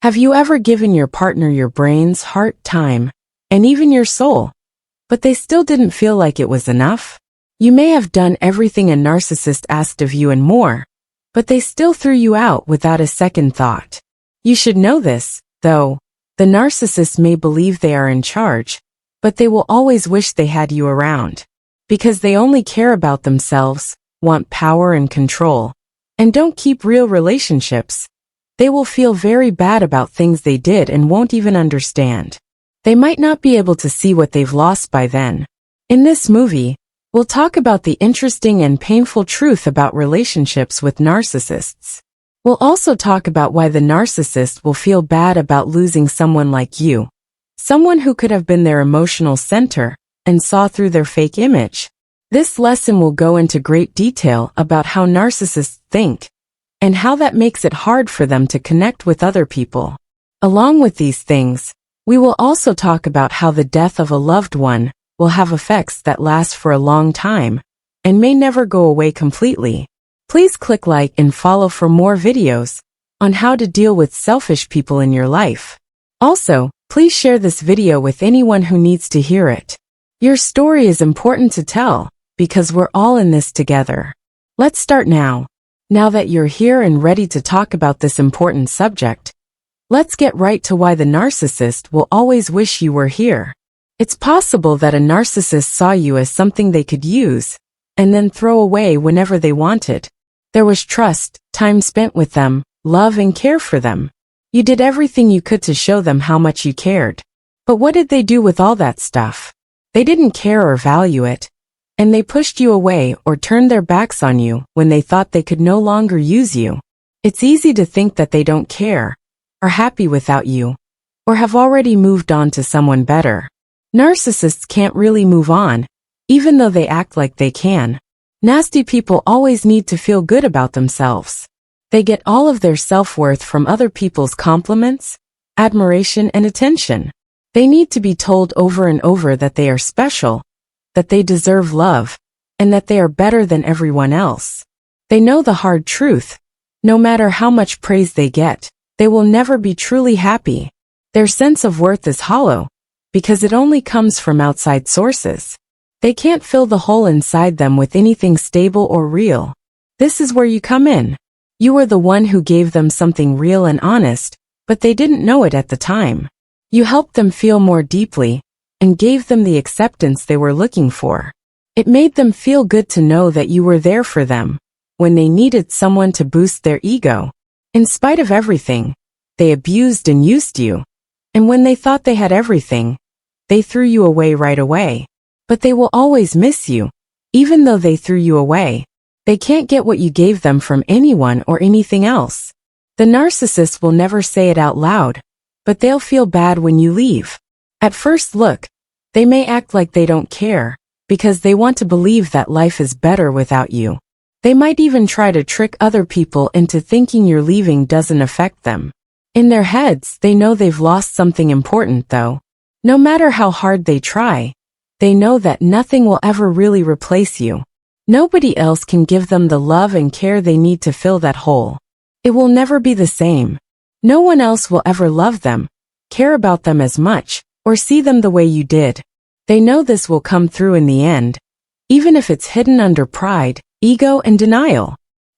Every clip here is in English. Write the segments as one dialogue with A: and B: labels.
A: Have you ever given your partner your brains, heart, time, and even your soul, but they still didn't feel like it was enough? You may have done everything a narcissist asked of you and more, but they still threw you out without a second thought. You should know this, though. The narcissist may believe they are in charge, but they will always wish they had you around. Because they only care about themselves, want power and control, and don't keep real relationships. They will feel very bad about things they did and won't even understand. They might not be able to see what they've lost by then. In this movie, we'll talk about the interesting and painful truth about relationships with narcissists. We'll also talk about why the narcissist will feel bad about losing someone like you, someone who could have been their emotional center and saw through their fake image. This lesson will go into great detail about how narcissists think, and how that makes it hard for them to connect with other people. Along with these things, we will also talk about how the death of a loved one will have effects that last for a long time, and may never go away completely. Please click like and follow for more videos on how to deal with selfish people in your life. Also, please share this video with anyone who needs to hear it. Your story is important to tell, because we're all in this together. Let's start now. Now that you're here and ready to talk about this important subject, let's get right to why the narcissist will always wish you were here. It's possible that a narcissist saw you as something they could use, and then throw away whenever they wanted. There was trust, time spent with them, love and care for them. You did everything you could to show them how much you cared. But what did they do with all that stuff? They didn't care or value it. And they pushed you away or turned their backs on you when they thought they could no longer use you. It's easy to think that they don't care, are happy without you, or have already moved on to someone better. Narcissists can't really move on, even though they act like they can. Nasty people always need to feel good about themselves. They get all of their self-worth from other people's compliments, admiration, and attention. They need to be told over and over that they are special, that they deserve love, and that they are better than everyone else. They know the hard truth. No matter how much praise they get, they will never be truly happy. Their sense of worth is hollow, because it only comes from outside sources. They can't fill the hole inside them with anything stable or real. This is where you come in. You were the one who gave them something real and honest, but they didn't know it at the time. You helped them feel more deeply, and gave them the acceptance they were looking for. It made them feel good to know that you were there for them, when they needed someone to boost their ego. In spite of everything, they abused and used you. And when they thought they had everything, they threw you away right away. But they will always miss you, even though they threw you away. They can't get what you gave them from anyone or anything else. The narcissist will never say it out loud, but they'll feel bad when you leave. At first look, they may act like they don't care, because they want to believe that life is better without you. They might even try to trick other people into thinking your leaving doesn't affect them. In their heads, they know they've lost something important though. No matter how hard they try, they know that nothing will ever really replace you. Nobody else can give them the love and care they need to fill that hole. It will never be the same. No one else will ever love them, care about them as much, or see them the way you did. They know this will come through in the end, even if it's hidden under pride, ego, and denial.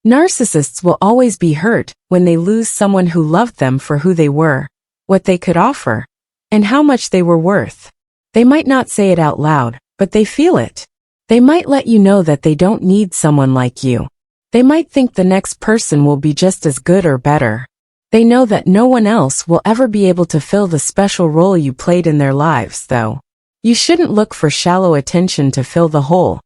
A: Narcissists will always be hurt when they lose someone who loved them for who they were, what they could offer, and how much they were worth. They might not say it out loud, but they feel it. They might let you know that they don't need someone like you. They might think the next person will be just as good or better. They know that no one else will ever be able to fill the special role you played in their lives, though. You shouldn't look for shallow attention to fill the hole.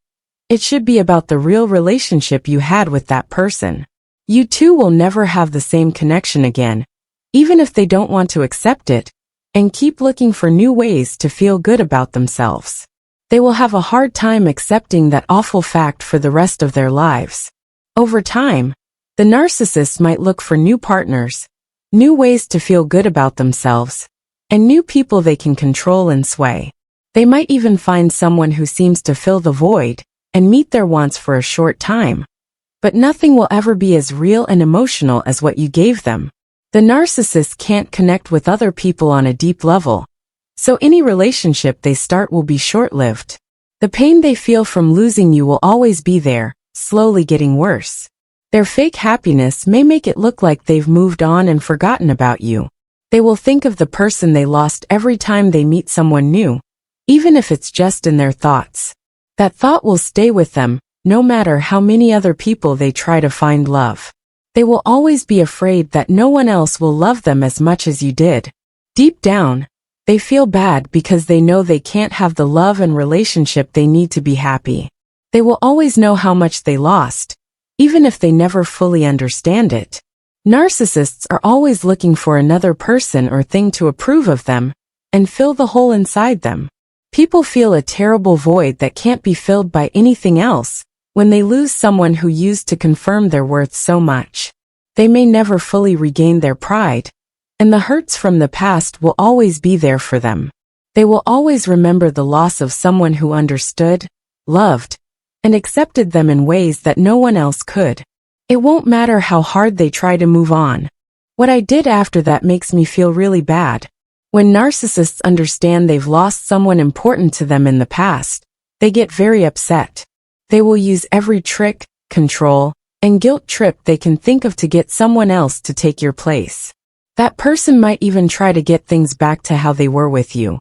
A: It should be about the real relationship you had with that person. You two will never have the same connection again, even if they don't want to accept it, and keep looking for new ways to feel good about themselves. They will have a hard time accepting that awful fact for the rest of their lives. Over time, the narcissist might look for new partners, new ways to feel good about themselves, and new people they can control and sway. They might even find someone who seems to fill the void and meet their wants for a short time. But nothing will ever be as real and emotional as what you gave them. The narcissist can't connect with other people on a deep level, so any relationship they start will be short-lived. The pain they feel from losing you will always be there, slowly getting worse. Their fake happiness may make it look like they've moved on and forgotten about you. They will think of the person they lost every time they meet someone new, even if it's just in their thoughts. That thought will stay with them, no matter how many other people they try to find love. They will always be afraid that no one else will love them as much as you did. Deep down, they feel bad because they know they can't have the love and relationship they need to be happy. They will always know how much they lost, even if they never fully understand it. Narcissists are always looking for another person or thing to approve of them and fill the hole inside them. People feel a terrible void that can't be filled by anything else when they lose someone who used to confirm their worth so much. They may never fully regain their pride, and the hurts from the past will always be there for them. They will always remember the loss of someone who understood, loved, and accepted them in ways that no one else could. It won't matter how hard they try to move on. What I did after that makes me feel really bad. When narcissists understand they've lost someone important to them in the past, they get very upset. They will use every trick, control, and guilt trip they can think of to get someone else to take your place. That person might even try to get things back to how they were with you.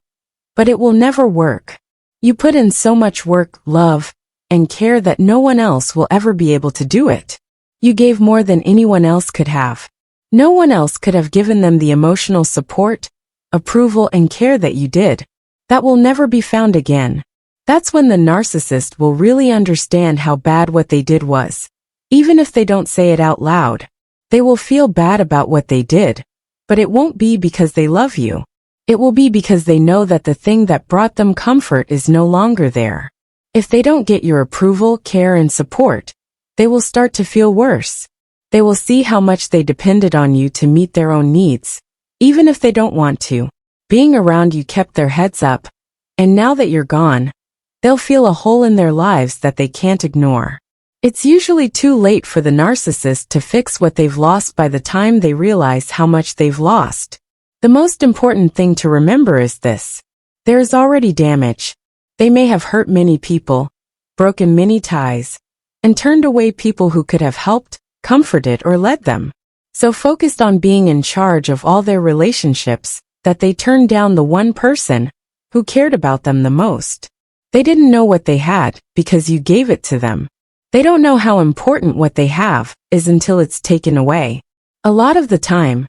A: But it will never work. You put in so much work, love, and care that no one else will ever be able to do it. You gave more than anyone else could have. No one else could have given them the emotional support, approval, and care that you did. That will never be found again. That's when the narcissist will really understand how bad what they did was. Even if they don't say it out loud, they will feel bad about what they did, but it won't be because they love you. It will be because they know that the thing that brought them comfort is no longer there. If they don't get your approval, care, and support, they will start to feel worse. They will see how much they depended on you to meet their own needs, even if they don't want to. Being around you kept their heads up, and now that you're gone, they'll feel a hole in their lives that they can't ignore. It's usually too late for the narcissist to fix what they've lost by the time they realize how much they've lost. The most important thing to remember is this: there is already damage. They may have hurt many people, broken many ties, and turned away people who could have helped, comforted, or led them. So focused on being in charge of all their relationships that they turned down the one person who cared about them the most. They didn't know what they had because you gave it to them. They don't know how important what they have is until it's taken away. A lot of the time,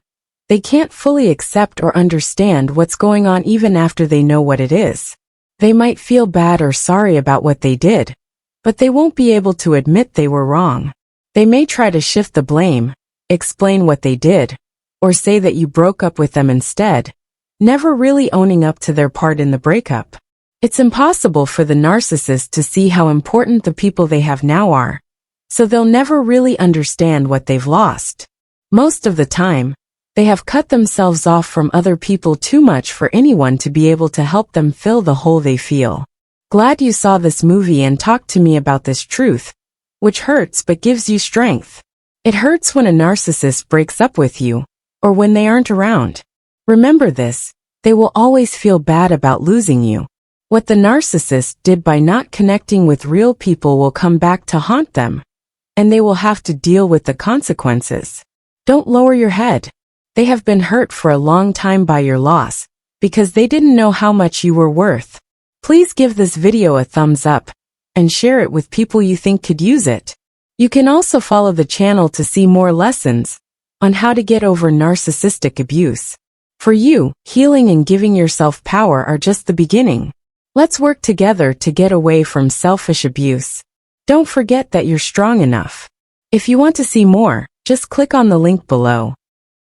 A: they can't fully accept or understand what's going on even after they know what it is. They might feel bad or sorry about what they did, but they won't be able to admit they were wrong. They may try to shift the blame, explain what they did, or say that you broke up with them instead, never really owning up to their part in the breakup. It's impossible for the narcissist to see how important the people they have now are, so they'll never really understand what they've lost. Most of the time, they have cut themselves off from other people too much for anyone to be able to help them fill the hole they feel. Glad you saw this movie and talked to me about this truth, which hurts but gives you strength. It hurts when a narcissist breaks up with you, or when they aren't around. Remember this: they will always feel bad about losing you. What the narcissist did by not connecting with real people will come back to haunt them, and they will have to deal with the consequences. Don't lower your head. They have been hurt for a long time by your loss, because they didn't know how much you were worth. Please give this video a thumbs up, and share it with people you think could use it. You can also follow the channel to see more lessons on how to get over narcissistic abuse. For you, healing and giving yourself power are just the beginning. Let's work together to get away from selfish abuse. Don't forget that you're strong enough. If you want to see more, just click on the link below.